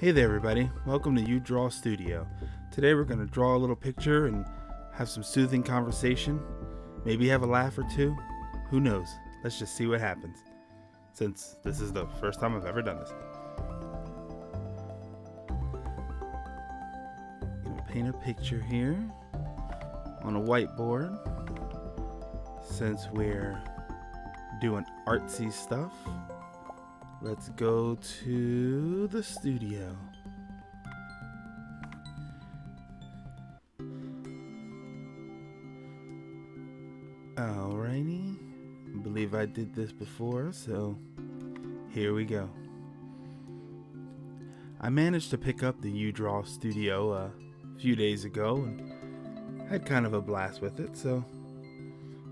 Hey there everybody, welcome to You Draw Studio. Today we're going to draw a little picture and have some soothing conversation. Maybe have a laugh or two. Who knows? Let's just see what happens. Since this is the first time I've ever done this. I'm going to paint a picture here on a whiteboard. Since we're doing artsy stuff, let's go to the studio. Alrighty, I believe I did this before, so here we go. I managed to pick up the You Draw Studio a few days ago and had kind of a blast with it, so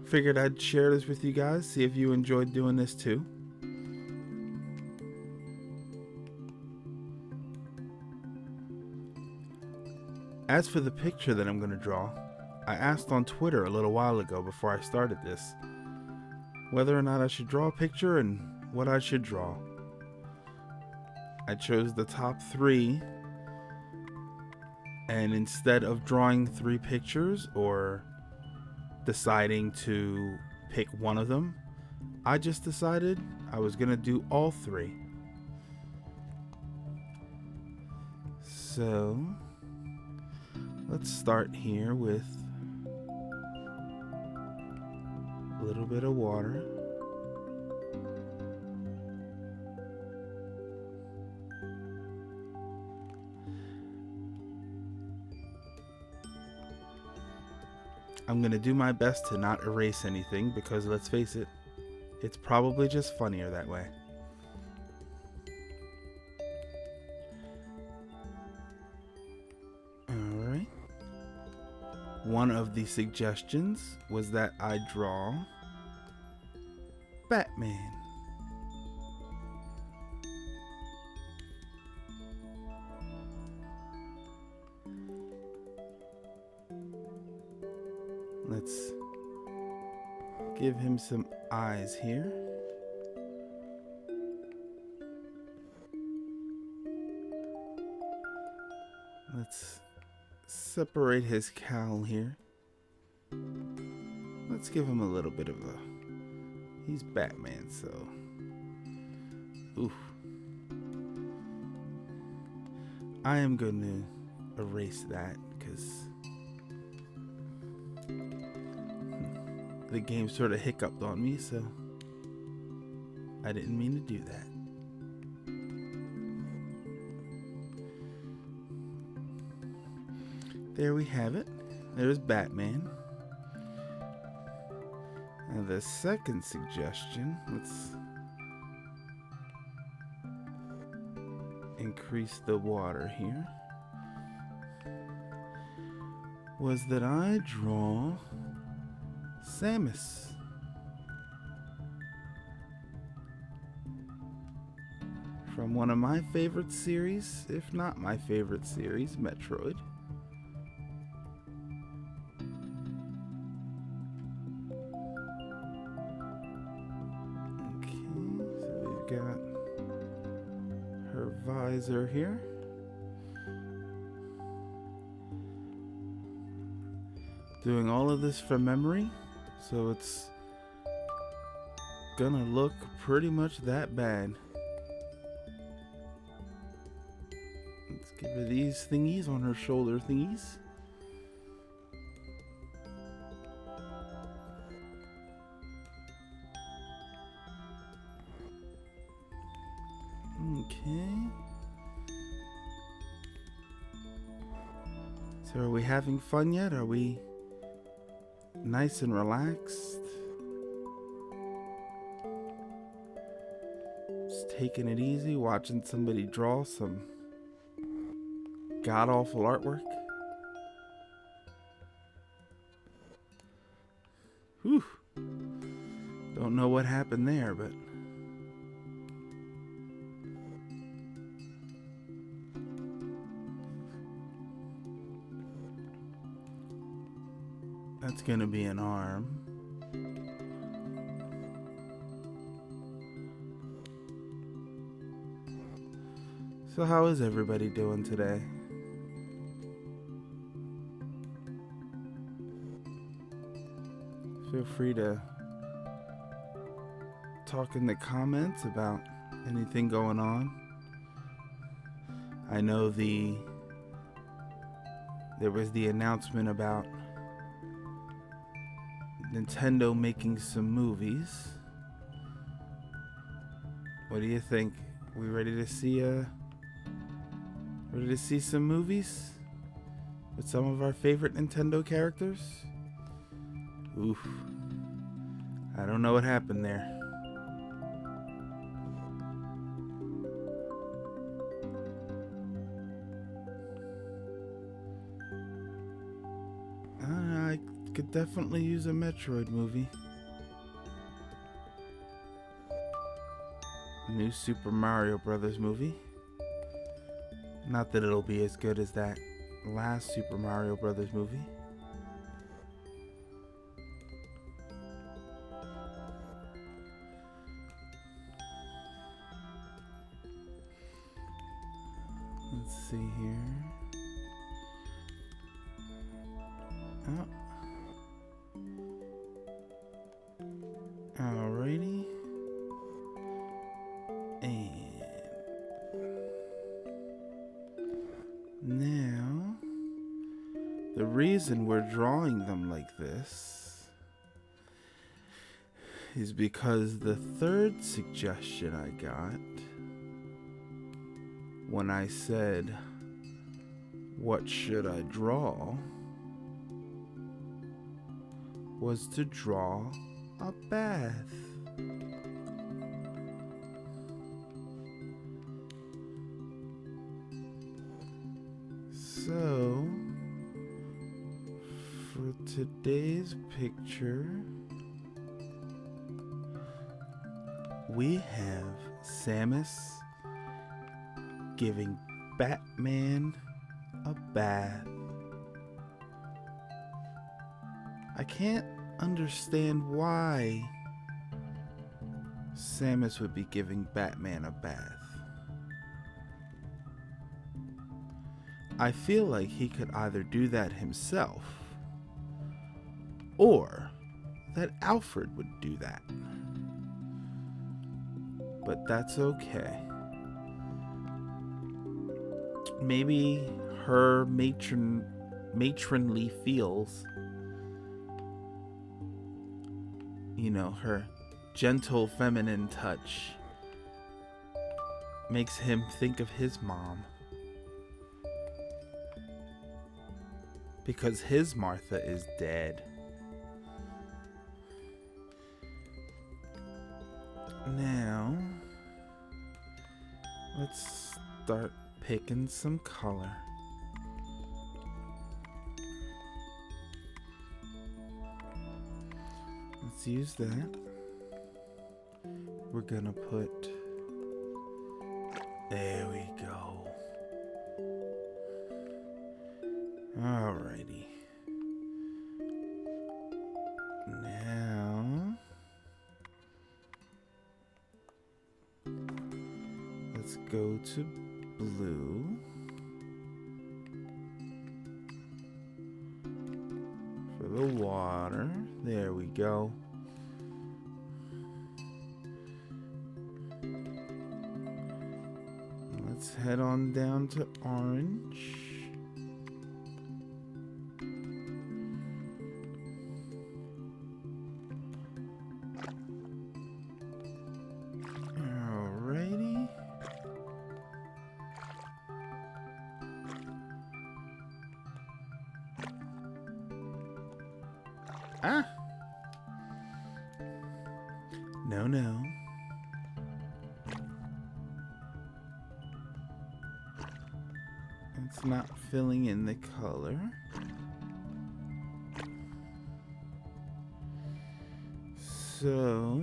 figured I'd share this with you guys, see if you enjoyed doing this too. As for the picture that I'm going to draw, I asked on Twitter a little while ago before I started this whether or not I should draw a picture and what I should draw. I chose the top 3, and instead of drawing 3 pictures or deciding to pick one of them, I just decided I was going to do all 3. So let's start here with a little bit of water. I'm going to do my best to not erase anything because, let's face it, it's probably just funnier that way. Alright. One of the suggestions was that I draw Batman. Let's give him some eyes here. Let's separate his cowl here. Let's give him a little bit of a... He's Batman, so... Oof. I am going to erase that because the game sort of hiccuped on me, so I didn't mean to do that. There we have it. There's Batman. And the second suggestion, let's increase the water here, was that I draw Samus. From one of my favorite series, if not my favorite series, Metroid. Got her visor here. Doing all of this from memory, so it's gonna look pretty much that bad. Let's give her these thingies on her shoulder thingies. Okay. So are we having fun yet? Are we nice and relaxed? Just taking it easy, watching somebody draw some god-awful artwork? Whew. Don't know what happened there, but... That's gonna be an arm. So how is everybody doing today? Feel free to talk in the comments about anything going on. I know there was the announcement about Nintendo making some movies. What do you think? We ready to see some movies with some of our favorite Nintendo characters? Oof. I don't know what happened there. I could definitely use a Metroid movie. New Super Mario Brothers movie. Not that it'll be as good as that last Super Mario Brothers movie. Let's see here. Oh. Alrighty. And now, the reason we're drawing them like this is because the third suggestion I got when I said, what should I draw, was to draw a bath. So, for today's picture, we have Samus giving Batman a bath. I can't understand why Samus would be giving Batman a bath. I feel like he could either do that himself or that Alfred would do that. But that's okay. Maybe her matronly feels, her gentle feminine touch makes him think of his mom. Because his Martha is dead. Now, let's start picking some color. Let's use that. We're gonna put, there we go. Alrighty. Now, let's go to blue. For the water. There we go. Let's head on down to orange. Alrighty. Ah! No. It's not filling in the color. So,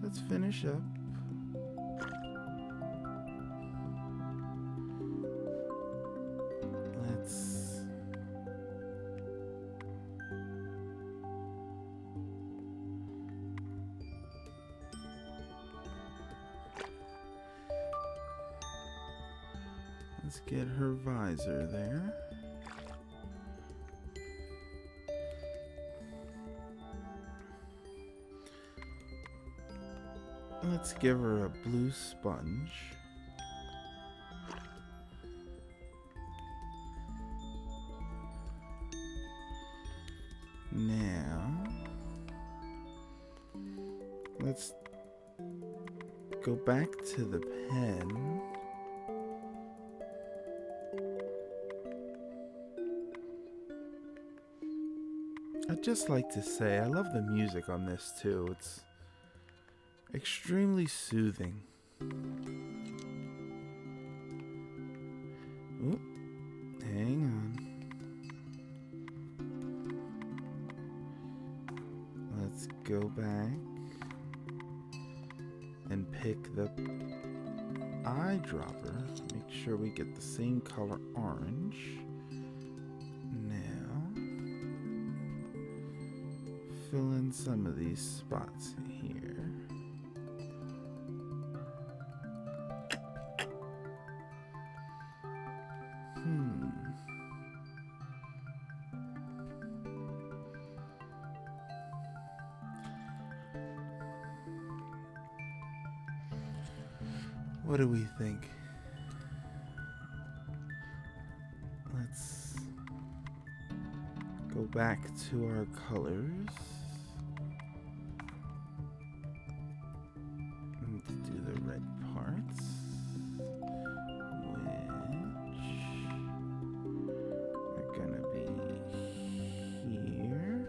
let's finish up. Let's get her visor there. Let's give her a blue sponge. Now, let's go back to the pen. I'd just like to say I love the music on this too. It's extremely soothing. Oop, hang on. Let's go back and pick the eyedropper. Make sure we get the same color orange. Now, fill in some of these spots here. What do we think? Let's go back to our colors. Let's do the red parts, which are gonna be here.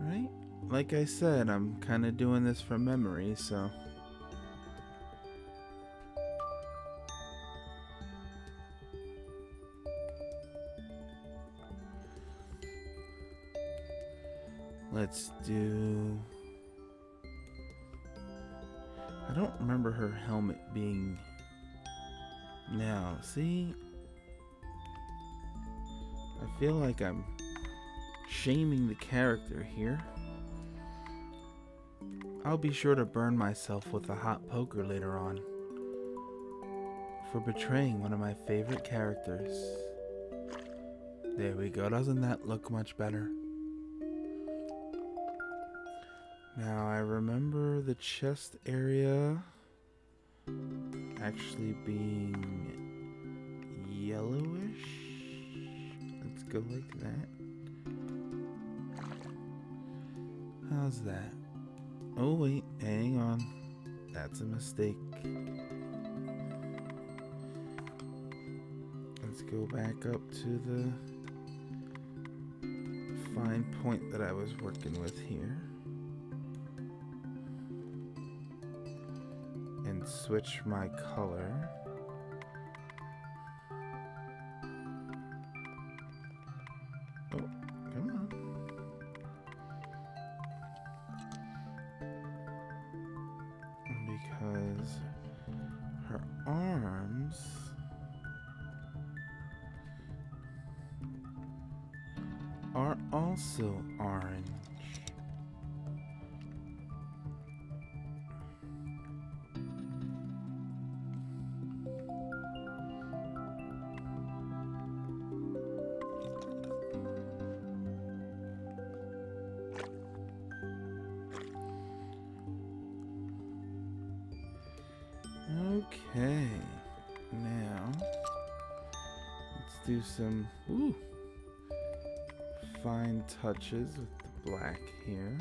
Right? Like I said, I'm kind of doing this from memory, so. Let's do... I don't remember her helmet being... Now, see? I feel like I'm shaming the character here. I'll be sure to burn myself with a hot poker later on for betraying one of my favorite characters. There we go. Doesn't that look much better? Now, I remember the chest area actually being yellowish. Let's go like that. How's that? Oh, wait, hang on. That's a mistake. Let's go back up to the fine point that I was working with here. And switch my color. Oh, come on. Because her arms are also orange. Okay, now let's do some fine touches with the black here.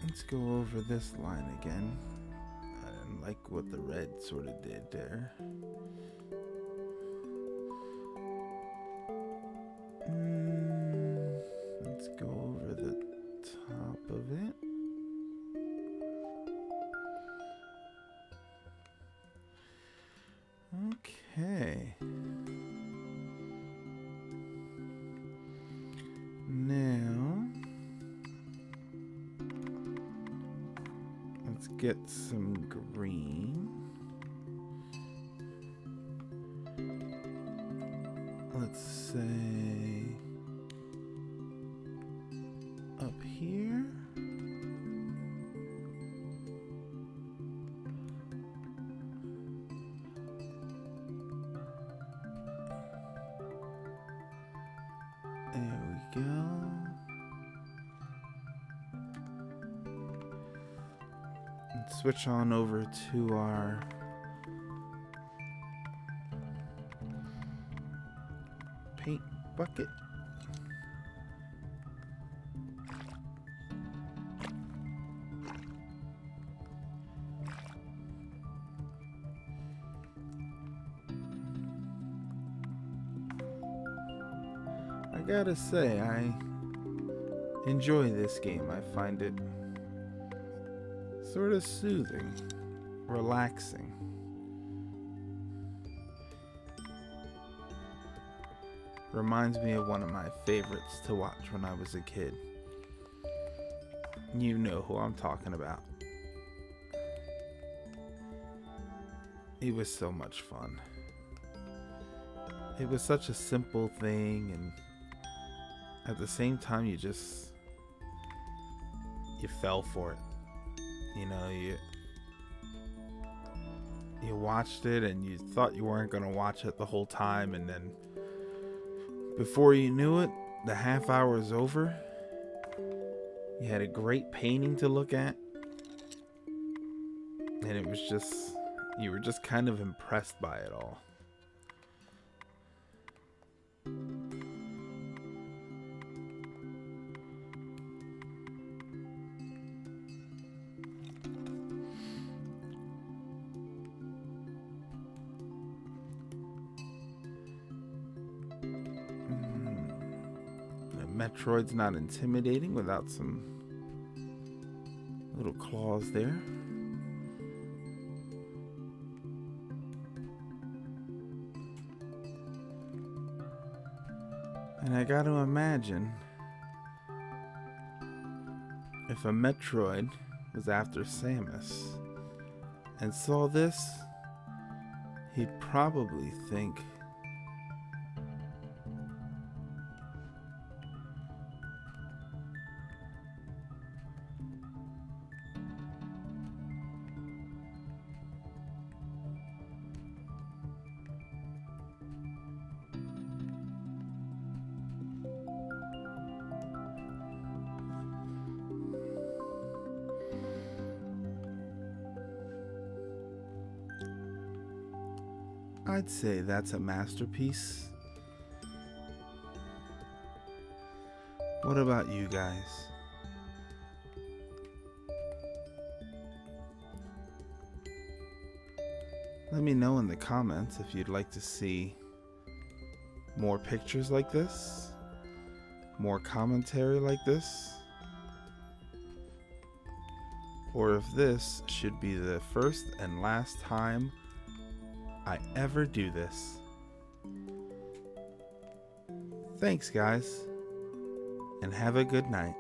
Let's go over this line again. I didn't like what the red sort of did there. Let's go over the top of it. Okay. Now, let's get some green. let's say up here. There we go. And switch on over to our paint bucket. I gotta say, I enjoy this game. I find it sort of soothing, relaxing. Reminds me of one of my favorites to watch when I was a kid. You know who I'm talking about. It was so much fun. It was such a simple thing, and at the same time you fell for it. You know, you watched it and you thought you weren't going to watch it the whole time, and then before you knew it, the half hour is over. You had a great painting to look at, and it was just, you were just kind of impressed by it all. Metroid's not intimidating without some little claws there. And I gotta imagine if a Metroid was after Samus and saw this, he'd probably think, I'd say that's a masterpiece. What about you guys? Let me know in the comments if you'd like to see more pictures like this, more commentary like this, or if this should be the first and last time I ever do this. Thanks, guys, and have a good night.